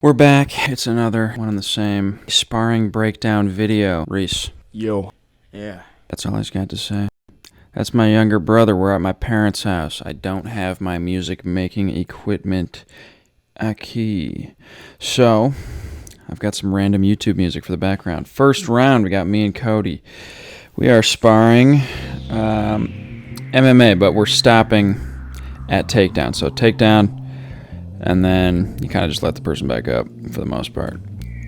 We're back. It's another one in the same sparring breakdown video. Reese. Yo. Yeah. That's all I just got to say. That's my younger brother. We're at my parents' house. I don't have my music making equipment key. So, I've got some random YouTube music for the background. First round, we got me and Codie. We are sparring MMA, but we're stopping at takedown. So takedown, and then you kind of just let the person back up for the most part.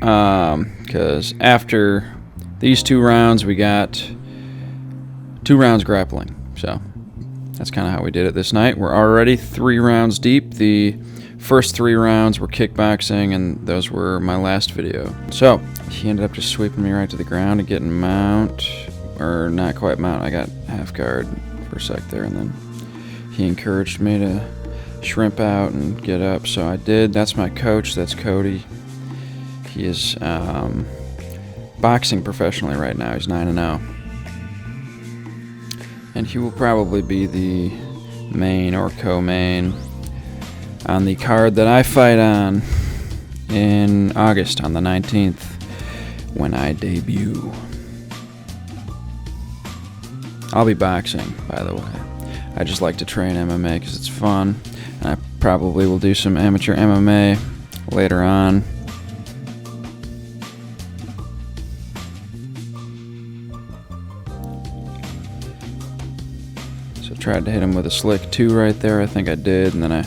Because after these 2 rounds, we got 2 rounds grappling. So that's kind of how we did it this night. We're already 3 rounds deep. The first 3 rounds were kickboxing, and those were my last video. So he ended up just sweeping me right to the ground and getting mount, or not quite mount. I got half guard for a sec there, and then he encouraged me to shrimp out and get up, so I did. That's my coach. That's Codie. He is boxing professionally right now. He's 9-0, and he will probably be the main or co-main on the card that I fight on in August on the 19th when I debut. I'll be boxing, by the way. I just like to train MMA because it's fun. And I probably will do some amateur MMA later on. So tried to hit him with a slick 2 right there. I think I did. And then I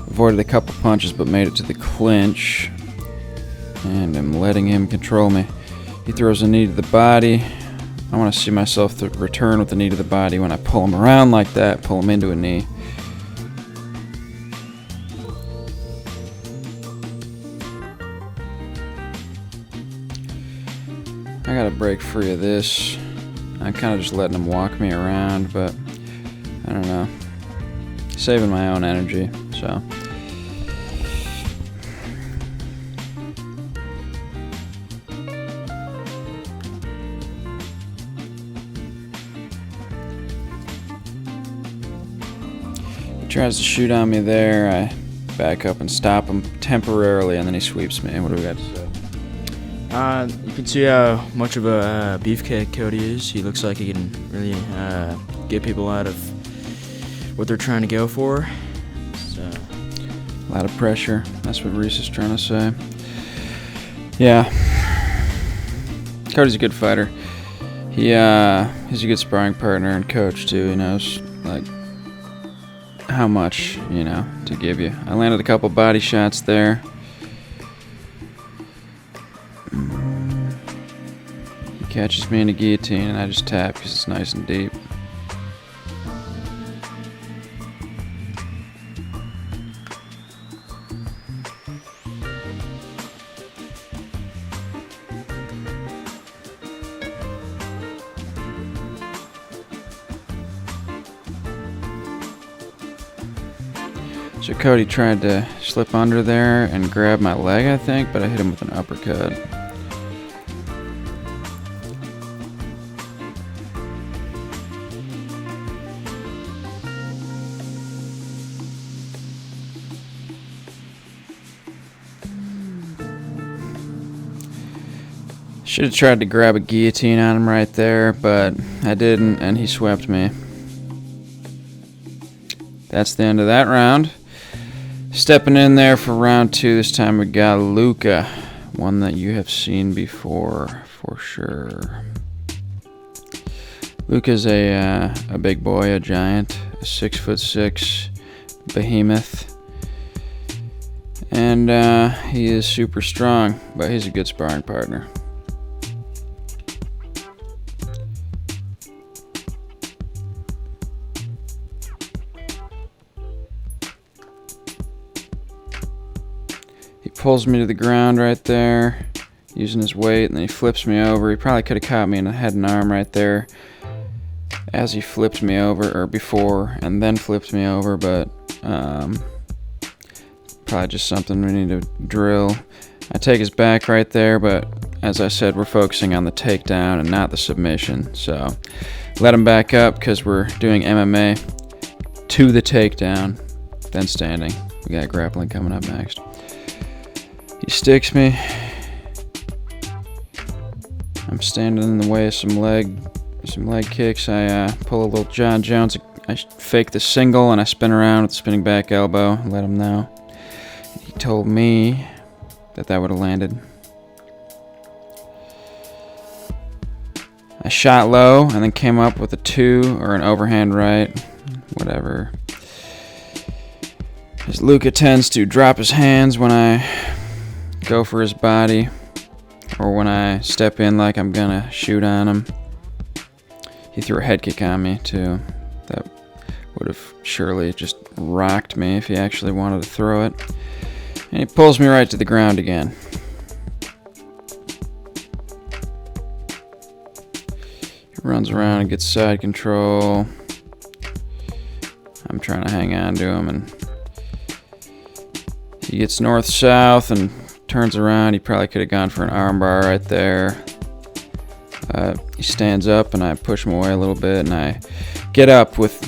avoided a couple punches but made it to the clinch. And I'm letting him control me. He throws a knee to the body. I want to see myself return with the knee to the body when I pull him around like that, pull him into a knee. I gotta break free of this. I'm kind of just letting him walk me around, but I don't know. Saving my own energy, so. He tries to shoot on me there. I back up and stop him temporarily, and then he sweeps me. What do we got to say? You can see how much of a beefcake Codie is. He looks like he can really get people out of what they're trying to go for. So. A lot of pressure. That's what Reese is trying to say. Yeah. Codie's a good fighter. He's a good sparring partner and coach too. He knows like how much, to give you. I landed a couple body shots there. He catches me in a guillotine and I just tap because it's nice and deep. So Codie tried to slip under there and grab my leg, I think, but I hit him with an uppercut. Should have tried to grab a guillotine on him right there, but I didn't, and he swept me. That's the end of that round. Stepping in there for round 2, this time we got Luca, one that you have seen before for sure. Luca's a big boy, a giant, a 6'6" behemoth, and he is super strong, but he's a good sparring partner. He pulls me to the ground right there using his weight, and then he flips me over. He probably could have caught me in the head and arm right there as he flipped me over, or before, and then flipped me over, but probably just something we need to drill. I take his back right there, but as I said, we're focusing on the takedown and not the submission. So let him back up because we're doing MMA to the takedown, then standing. We got grappling coming up next. He sticks me. I'm standing in the way of some leg kicks. I pull a little John Jones. I fake the single and I spin around with the spinning back elbow and let him know. He told me that would have landed. I shot low and then came up with a 2 or an overhand right, whatever. As Luca tends to drop his hands when I go for his body or when I step in like I'm gonna shoot on him. He threw a head kick on me too. That would have surely just rocked me if he actually wanted to throw it. And he pulls me right to the ground again. He runs around and gets side control. I'm trying to hang on to him, and he gets north-south and turns around. He probably could have gone for an armbar right there. He stands up, and I push him away a little bit, and I get up with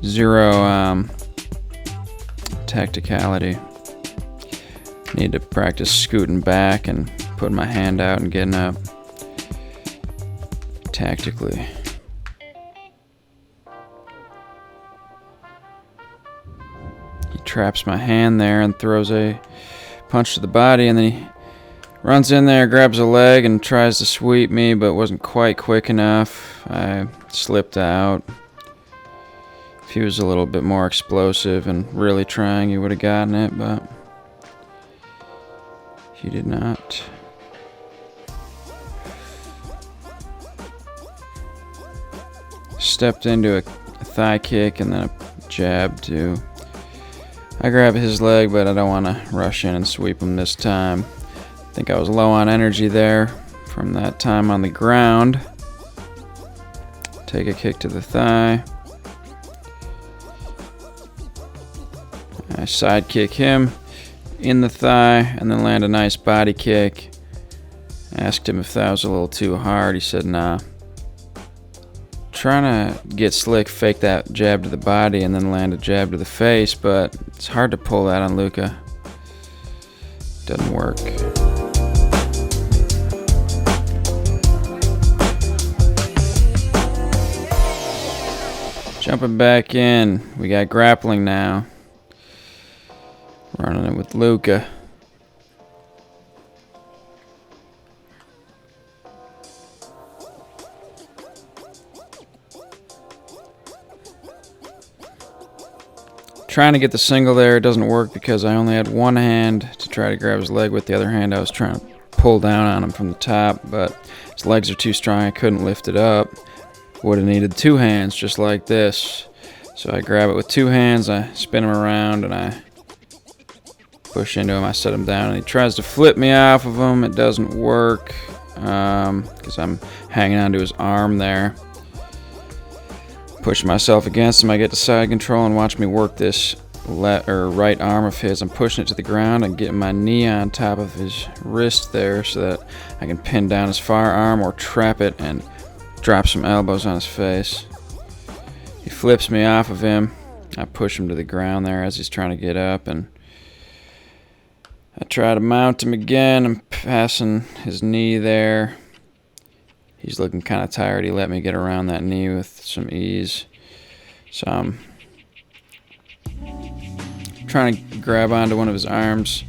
zero tacticality. Need to practice scooting back and putting my hand out and getting up tactically. He traps my hand there and throws a punch to the body, and then he runs in there, grabs a leg, and tries to sweep me, but wasn't quite quick enough. I slipped out. If he was a little bit more explosive and really trying, he would have gotten it, but he did not. Stepped into a thigh kick and then a jab too. I grab his leg, but I don't want to rush in and sweep him this time. I think I was low on energy there from that time on the ground. Take a kick to the thigh. I side kick him in the thigh and then land a nice body kick. Asked him if that was a little too hard. He said nah. Trying to get slick, fake that jab to the body and then land a jab to the face, but it's hard to pull that on Luca. Doesn't work. Jumping back in, we got grappling now. Running it with Luca. Trying to get the single there, it doesn't work because I only had one hand to try to grab his leg with. The other hand I was trying to pull down on him from the top, but his legs are too strong, I couldn't lift it up. Would have needed two hands just like this. So I grab it with two hands, I spin him around, and I push into him. I set him down, and he tries to flip me off of him. It doesn't work because I'm hanging onto his arm there. Push myself against him. I get to side control and watch me work this right arm of his. I'm pushing it to the ground and getting my knee on top of his wrist there so that I can pin down his far arm or trap it and drop some elbows on his face. He flips me off of him. I push him to the ground there as he's trying to get up, and I try to mount him again. I'm passing his knee there. He's looking kind of tired. He let me get around that knee with some ease. So I'm trying to grab onto one of his arms.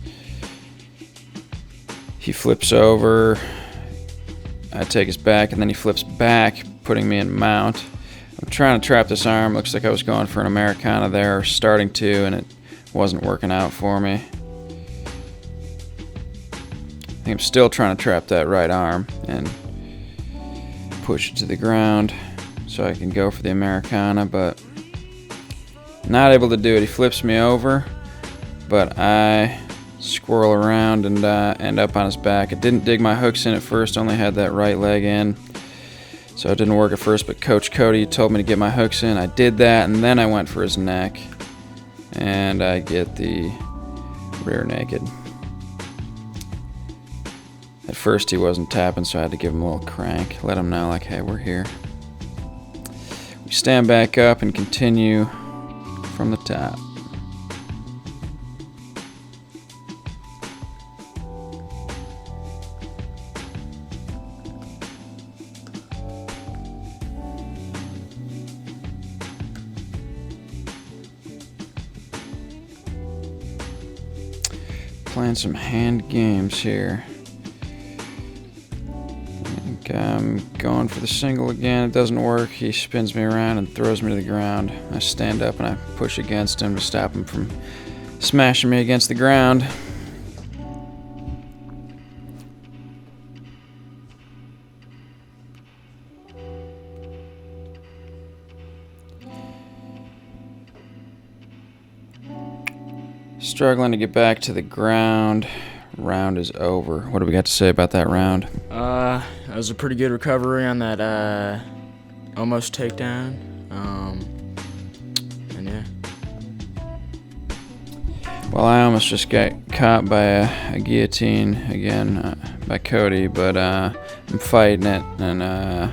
He flips over. I take his back, and then he flips back, putting me in mount. I'm trying to trap this arm. Looks like I was going for an Americana there, or starting to, and it wasn't working out for me. I think I'm still trying to trap that right arm and push it to the ground so I can go for the Americana, but not able to do it. He flips me over, but I squirrel around and end up on his back. I didn't dig my hooks in at first, only had that right leg in, so it didn't work at first, but Coach Codie told me to get my hooks in. I did that, and then I went for his neck, and I get the rear naked. At first he wasn't tapping, so I had to give him a little crank, let him know like, hey, we're here. We stand back up and continue from the top. playing some hand games here. I'm going for the single again. It doesn't work. He spins me around and throws me to the ground. I stand up and I push against him to stop him from smashing me against the ground. Struggling to get back to the ground. Round is over. What do we got to say about that round? That was a pretty good recovery on that almost takedown. And yeah. Well, I almost just got caught by a guillotine again by Codie, but I'm fighting it, and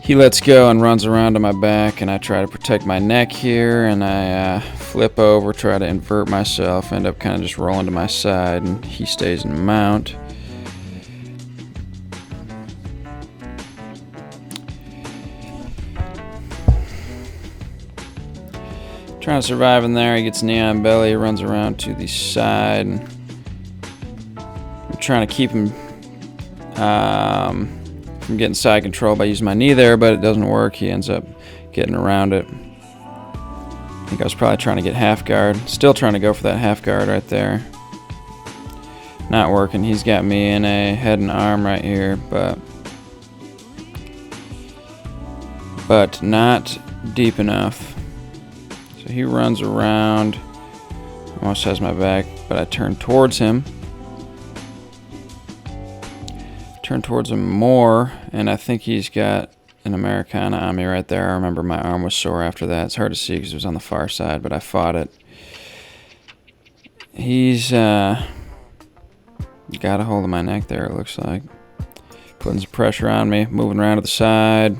he lets go and runs around to my back, and I try to protect my neck here, and I flip over, try to invert myself, end up kind of just rolling to my side, and he stays in mount. Trying to survive in there. He gets knee on belly, runs around to the side, and I'm trying to keep him from getting side control by using my knee there, but it doesn't work. He ends up getting around it. I think I was probably trying to get half guard. Still trying to go for that half guard right there. Not working. He's got me in a head and arm right here, but not deep enough. So he runs around, almost has my back, but I turn towards him. Turn towards him more, and I think he's got an Americana on me right there. I remember my arm was sore after that. It's hard to see because it was on the far side, but I fought it. He's got a hold of my neck there, it looks like. Putting some pressure on me, moving around to the side.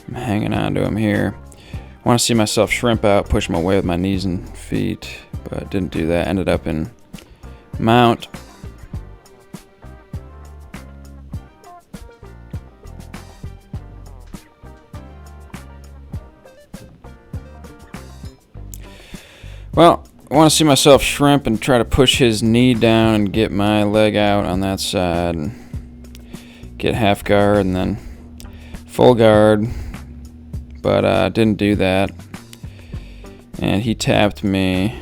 I'm hanging on to him here. I want to see myself shrimp out, push my way with my knees and feet, but didn't do that. Ended up in mount. Well, I want to see myself shrimp and try to push his knee down and get my leg out on that side and get half guard and then full guard, but didn't do that. And he tapped me,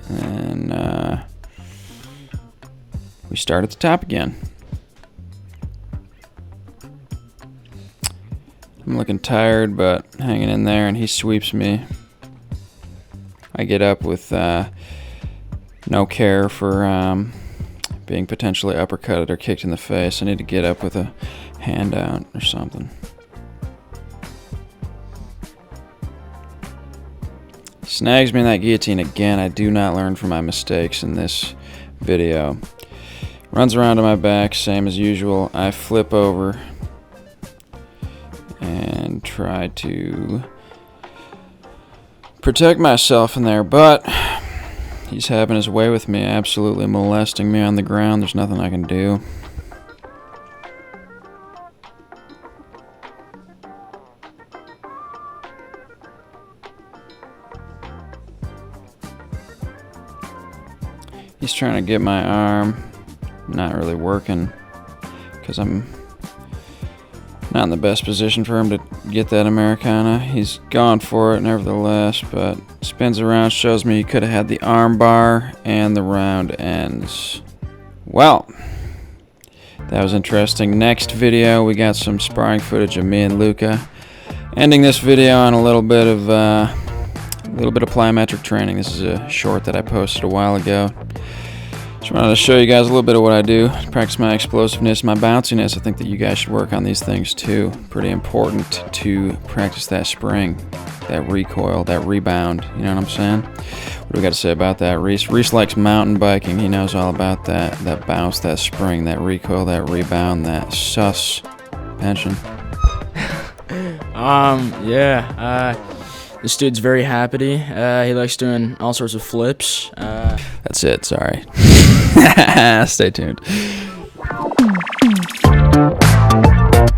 and we start at the top again. I'm looking tired, but hanging in there, and he sweeps me. I get up with no care for being potentially uppercutted or kicked in the face. I need to get up with a hand out or something. Snags me in that guillotine again. I do not learn from my mistakes in this video. Runs around to my back, same as usual. I flip over and try to protect myself in there, but he's having his way with me, absolutely molesting me on the ground. There's nothing I can do. He's trying to get my arm, not really working because I'm not in the best position for him to get that Americana. He's gone for it nevertheless, but spins around, shows me he could have had the arm bar, and the round ends. Well, that was interesting. Next video, we got some sparring footage of me and Luca. Ending this video on a little bit of plyometric training. This is a short that I posted a while ago. Just wanted to show you guys a little bit of what I do. Practice my explosiveness, my bounciness. I think that you guys should work on these things too. Pretty important to practice that spring, that recoil, that rebound. You know what I'm saying? What do we got to say about that? Reese likes mountain biking. He knows all about that. That bounce, that spring, that recoil, that rebound, that suspension. This dude's very happy. He likes doing all sorts of flips. That's it, sorry. Stay tuned.